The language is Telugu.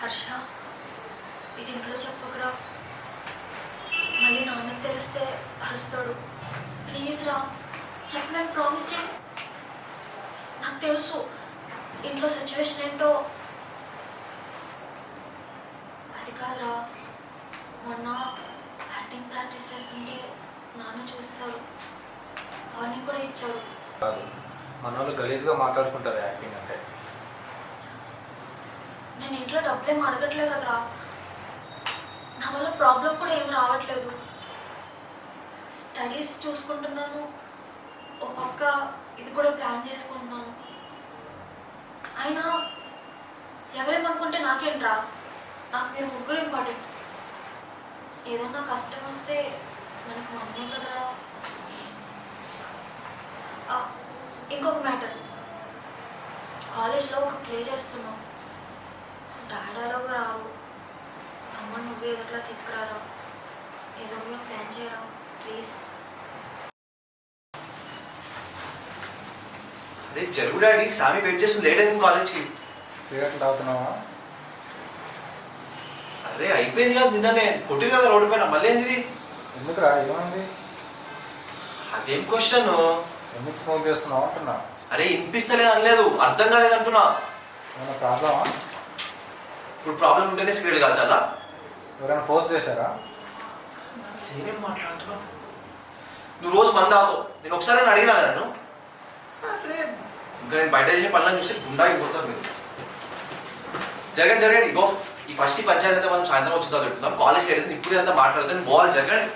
హర్ష, ఇది ఇంట్లో చెప్పకురా. మళ్ళీ నాన్నకి తెలిస్తే అరుస్తాడు. ప్లీజ్ రా, చెప్పనని ప్రామిస్ చేయి. నాకు తెలుసు ఇంట్లో సిచ్యువేషన్ ఏంటో. అది కాదురా, మొన్న యాక్టింగ్ ప్రాక్టీస్ చేస్తుంటే నాన్న చూస్తారు, వార్నింగ్ కూడా ఇచ్చారు. కాదు, మన వాళ్ళు గలీజ్గా మాట్లాడుకుంటారు యాక్టింగ్ అంటే. నేను ఇంట్లో డబ్బులేం అడగట్లేదు కదరా, నా వల్ల ప్రాబ్లం కూడా ఏం రావట్లేదు. స్టడీస్ చూసుకుంటున్నాను, ఓ పక్క ఇది కూడా ప్లాన్ చేసుకుంటున్నాను. అయినా ఎవరేమనుకుంటే నాకేంట్రా, నాకు మీరు ముగ్గురు ఇంపార్టెంట్. ఏదైనా కష్టం వస్తే మనకు మమ్మీ కదరా. ఇంకొక మ్యాటర్, కాలేజ్లో ఒక ప్లే చేస్తున్నాం. డాడాలోగా రావు, అమ్మ నువ్వే ఎదుట్లా తీసుకురారా. ఏదో ఒకలా ప్లాన్ చేయరా ప్లీజ్. అరే జరుగు డాడీ, సామి వెయిట్ చేస్తుంది, లేట్ అయింది కాలేజ్కి. సిగరెట్లు తాగుతున్నావా? అరే అయిపోయింది కదా, నిన్ననే కొట్టిరు కదా రోడ్డు పైన, మళ్ళీ ఏంది ఇది? ఎందుకురా, ఏమైంది? అదేం క్వశ్చన్? ఎందుకు స్మోక్ చేస్తున్నావు అంటున్నా. అరే వినిపిస్తలేదు అనలేదు, అర్థం కాలేదు అంటున్నా. ఏమైనా ప్రాబ్లమా? ఇప్పుడు ప్రాబ్లం ఉంటేనే సిగరెట్ కాల్చాలా? ఎవరైనా ఫోర్స్ చేశారా? నేనేం మాట్లాడుతున్నా? నువ్వు రోజు మంది తాగుతావు, నేను ఒకసారి అడిగినా నన్ను. అరే ఇంకా నేను బయట చేసే పనులను చూస్తే గుండాగిపోతారు మీరు. జరగండి జరగండి, ఇగో ఈ ఫస్ట్ పంచాయతీ అంతా మనం సాయంత్రం వచ్చి చదువుతున్నాం. కాలేజ్కి అయితే ఇప్పుడు అంతా మాట్లాడుతాను, పోవాలి. జరగండి.